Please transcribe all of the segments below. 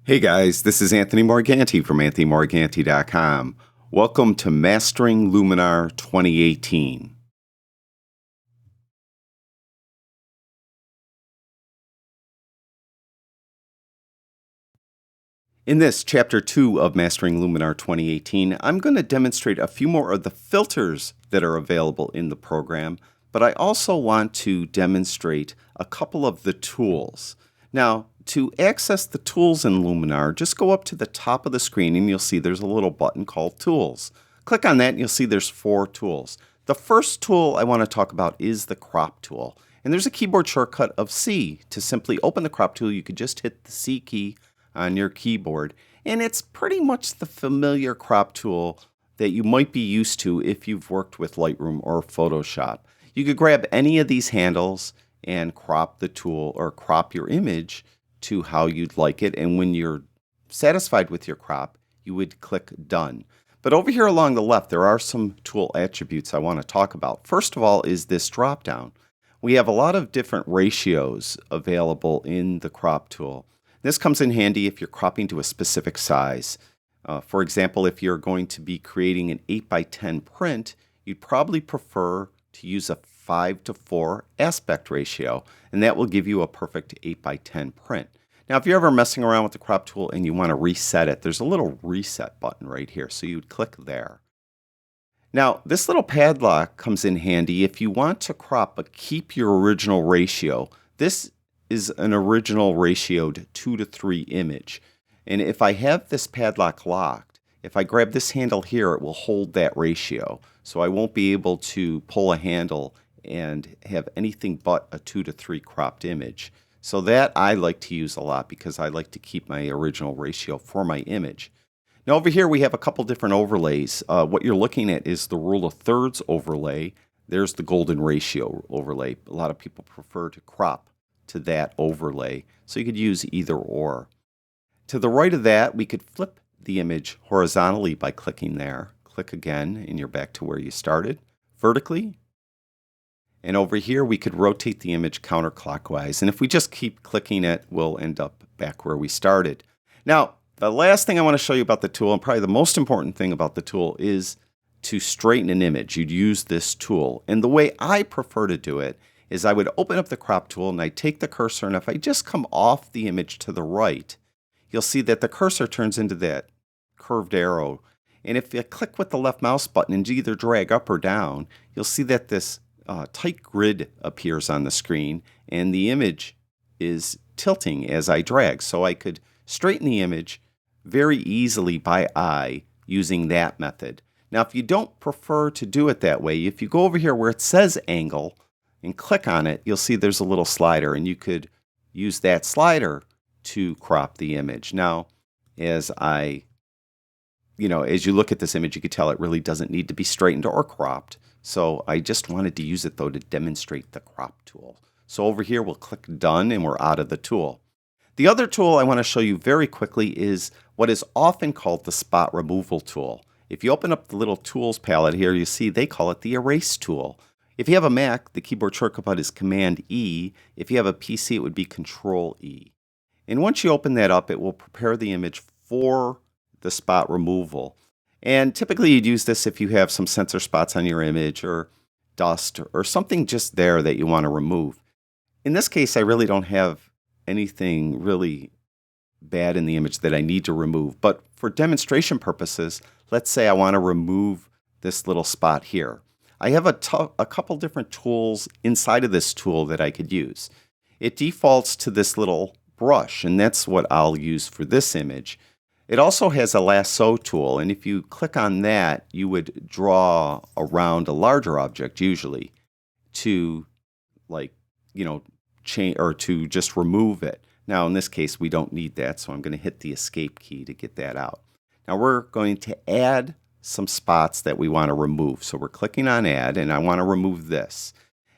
Hey guys, this is Anthony Morganti from AnthonyMorganti.com. Welcome to Mastering Luminar 2018. In this Chapter 2 of Mastering Luminar 2018, I'm going to demonstrate a few more of the filters that are available in the program, but I also want to demonstrate a couple of the tools. Now, to access the tools in Luminar, just go up to the top of the screen and you'll see there's a little button called Tools. Click on that and you'll see there's 4 tools. The first tool I want to talk about is the Crop tool. And there's a keyboard shortcut of C. To simply open the Crop tool, you could just hit the C key on your keyboard. And it's pretty much the familiar crop tool that you might be used to if you've worked with Lightroom or Photoshop. You could grab any of these handles and crop the tool or crop your image to how you'd like it. And when you're satisfied with your crop, you would click Done. But over here along the left, there are some tool attributes I want to talk about. First of all is this drop down. We have a lot of different ratios available in the crop tool. This comes in handy if you're cropping to a specific size. For example, if you're going to be creating an 8x10 print, you'd probably prefer to use a 5:4 aspect ratio, and that will give you a perfect 8x10 print. Now, if you're ever messing around with the crop tool and you want to reset it, there's a little reset button right here, so you would click there. Now, this little padlock comes in handy if you want to crop but keep your original ratio. This is an original ratioed 2:3 image. And if I have this padlock locked, if I grab this handle here, it will hold that ratio. So I won't be able to pull a handle and have anything but a 2:3 cropped image. So that I like to use a lot because I like to keep my original ratio for my image. Now over here we have a couple different overlays. What you're looking at is the rule of thirds overlay. There's the golden ratio overlay. A lot of people prefer to crop to that overlay. So you could use either or. To the right of that, we could flip the image horizontally by clicking there. Click again and you're back to where you started. Vertically. And over here, we could rotate the image counterclockwise. And if we just keep clicking it, we'll end up back where we started. Now, the last thing I want to show you about the tool, and probably the most important thing about the tool, is to straighten an image. You'd use this tool. And the way I prefer to do it is I would open up the crop tool and I take the cursor, and if I just come off the image to the right, you'll see that the cursor turns into that curved arrow. And if you click with the left mouse button and either drag up or down, you'll see that this tight grid appears on the screen and the image is tilting as I drag. So I could straighten the image very easily by eye using that method. Now if you don't prefer to do it that way, if you go over here where it says angle and click on it, you'll see there's a little slider and you could use that slider to crop the image. Now as you look at this image, you can tell it really doesn't need to be straightened or cropped. So I just wanted to use it though to demonstrate the crop tool. So over here we'll click Done and we're out of the tool. The other tool I want to show you very quickly is what is often called the spot removal tool. If you open up the little tools palette here, you see they call it the erase tool. If you have a Mac, the keyboard shortcut is Command E. If you have a PC, it would be Control E. And once you open that up, it will prepare the image for the spot removal. And typically you'd use this if you have some sensor spots on your image or dust or something just there that you want to remove. In this case, I really don't have anything really bad in the image that I need to remove. But for demonstration purposes, let's say I want to remove this little spot here. I have a couple different tools inside of this tool that I could use. It defaults to this little brush, and that's what I'll use for this image. It also has a lasso tool, and if you click on that, you would draw around a larger object usually to change or to just remove it. Now in this case we don't need that, so I'm going to hit the escape key to get that out. Now we're going to add some spots that we want to remove. So we're clicking on Add and I want to remove this.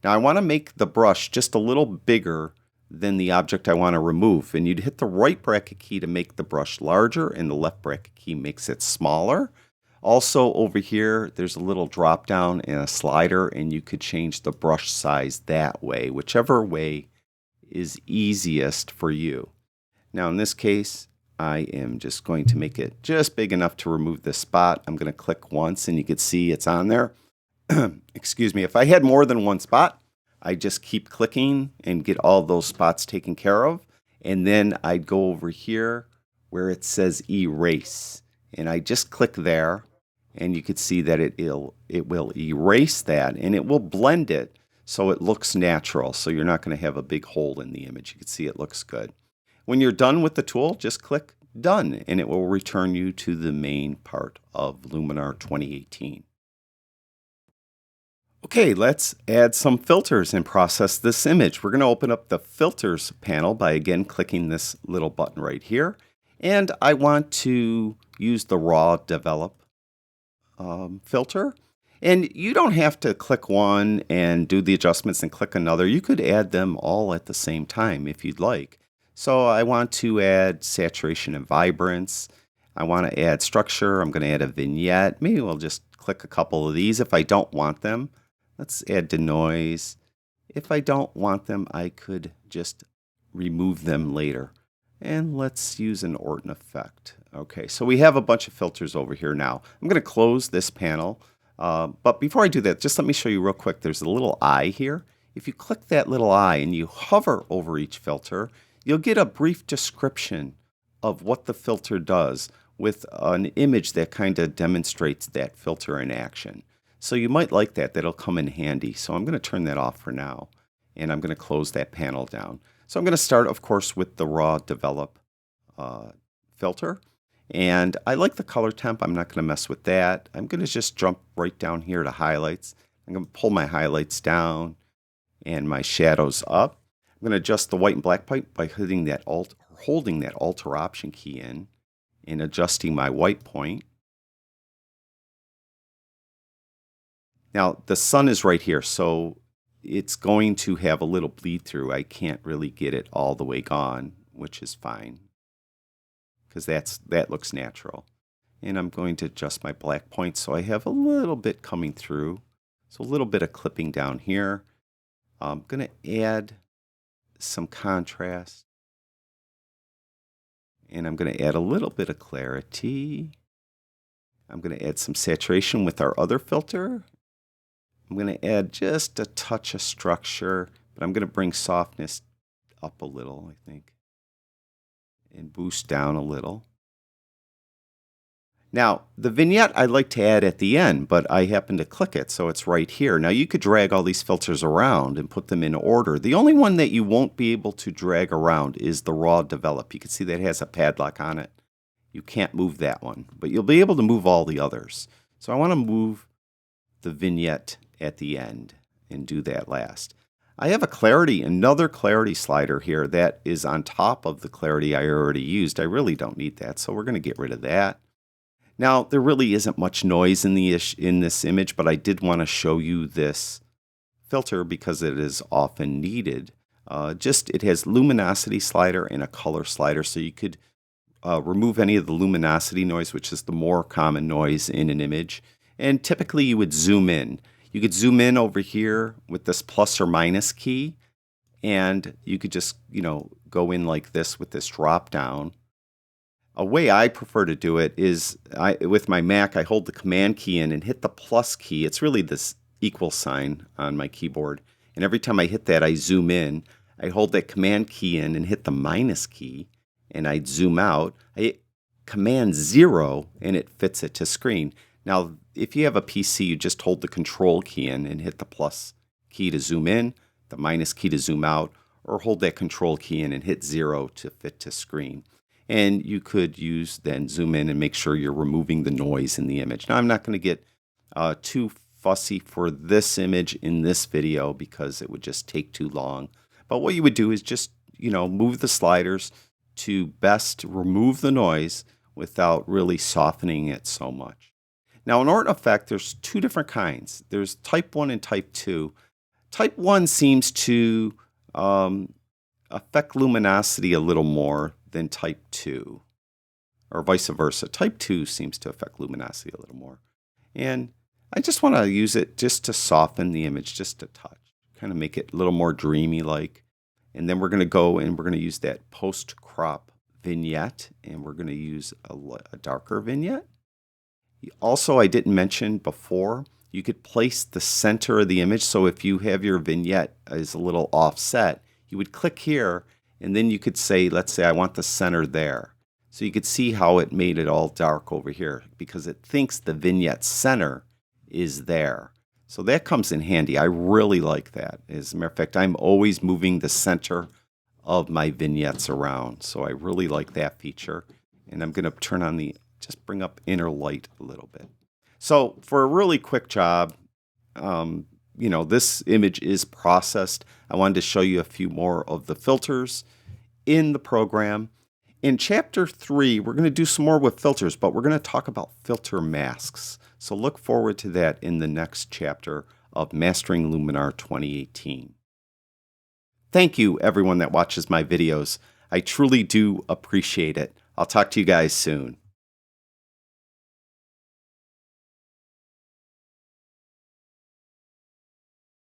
Now I want to make the brush just a little bigger than the object I want to remove. And you'd hit the right bracket key to make the brush larger and the left bracket key makes it smaller. Also over here, there's a little drop down and a slider and you could change the brush size that way, whichever way is easiest for you. Now in this case, I am just going to make it just big enough to remove this spot. I'm going to click once and you can see it's on there. Excuse me. If I had more than one spot, I just keep clicking and get all those spots taken care of. And then I'd go over here where it says erase. And I just click there and you can see that it will erase that and it will blend it so it looks natural. So you're not going to have a big hole in the image. You can see it looks good. When you're done with the tool, just click Done, and it will return you to the main part of Luminar 2018. Okay, let's add some filters and process this image. We're going to open up the Filters panel by again clicking this little button right here. And I want to use the Raw Develop filter. And you don't have to click one and do the adjustments and click another. You could add them all at the same time if you'd like. So I want to add saturation and vibrance. I want to add structure. I'm going to add a vignette. Maybe we'll just click a couple of these if I don't want them. Let's add denoise. If I don't want them, I could just remove them later. And let's use an Orton effect. Okay, so we have a bunch of filters over here now. I'm going to close this panel. But before I do that, just let me show you real quick. There's a little eye here. If you click that little eye and you hover over each filter, you'll get a brief description of what the filter does with an image that kind of demonstrates that filter in action. So you might like that. That'll come in handy. So I'm going to turn that off for now. And I'm going to close that panel down. So I'm going to start, of course, with the Raw Develop filter. And I like the color temp. I'm not going to mess with that. I'm going to just jump right down here to highlights. I'm going to pull my highlights down and my shadows up. I'm going to adjust the white and black point by holding that Alt or Option key in and adjusting my white point. Now the sun is right here, so it's going to have a little bleed through. I can't really get it all the way gone, which is fine because that looks natural. And I'm going to adjust my black point so I have a little bit coming through. So a little bit of clipping down here. I'm going to add some contrast. And I'm going to add a little bit of clarity. I'm going to add some saturation with our other filter. I'm going to add just a touch of structure, but I'm going to bring softness up a little, I think, and boost down a little. Now, the vignette I like to add at the end, but I happen to click it, so it's right here. Now, you could drag all these filters around and put them in order. The only one that you won't be able to drag around is the Raw Develop. You can see that it has a padlock on it. You can't move that one, but you'll be able to move all the others. So I want to move the vignette at the end and do that last. I have another clarity slider here that is on top of the clarity I already used. I really don't need that, so we're going to get rid of that. Now, there really isn't much noise in this image, but I did want to show you this filter because it is often needed. It has luminosity slider and a color slider, so you could remove any of the luminosity noise, which is the more common noise in an image. And typically you would zoom in. You could zoom in over here with this plus or minus key, and you could just, go in like this with this drop down. A way I prefer to do it is with my Mac, I hold the Command key in and hit the plus key. It's really this equal sign on my keyboard. And every time I hit that, I zoom in. I hold that Command key in and hit the minus key, and I'd zoom out. I hit Command 0, and it fits it to screen. Now, if you have a PC, you just hold the Control key in and hit the plus key to zoom in, the minus key to zoom out, or hold that Control key in and hit 0 to fit to screen. And you could then zoom in and make sure you're removing the noise in the image. Now, I'm not going to get too fussy for this image in this video because it would just take too long. But what you would do is just, move the sliders to best remove the noise without really softening it so much. Now, in Orton effect, there's two different kinds. There's type 1 and type 2. Type 1 seems to affect luminosity a little more than type 2, or vice versa. Type 2 seems to affect luminosity a little more. And I just want to use it just to soften the image just a touch, kind of make it a little more dreamy like. And then we're going to go and we're going to use that post crop vignette, and we're going to use a darker vignette. Also, I didn't mention before, you could place the center of the image. So if you have your vignette is a little offset, you would click here, and then you could say, let's say I want the center there. So you could see how it made it all dark over here because it thinks the vignette center is there. So that comes in handy. I really like that. As a matter of fact, I'm always moving the center of my vignettes around. So I really like that feature. And I'm going to turn on just bring up inner light a little bit. So for a really quick job, this image is processed. I wanted to show you a few more of the filters in the program. In Chapter 3, we're going to do some more with filters, but we're going to talk about filter masks. So look forward to that in the next chapter of Mastering Luminar 2018. Thank you, everyone that watches my videos. I truly do appreciate it. I'll talk to you guys soon.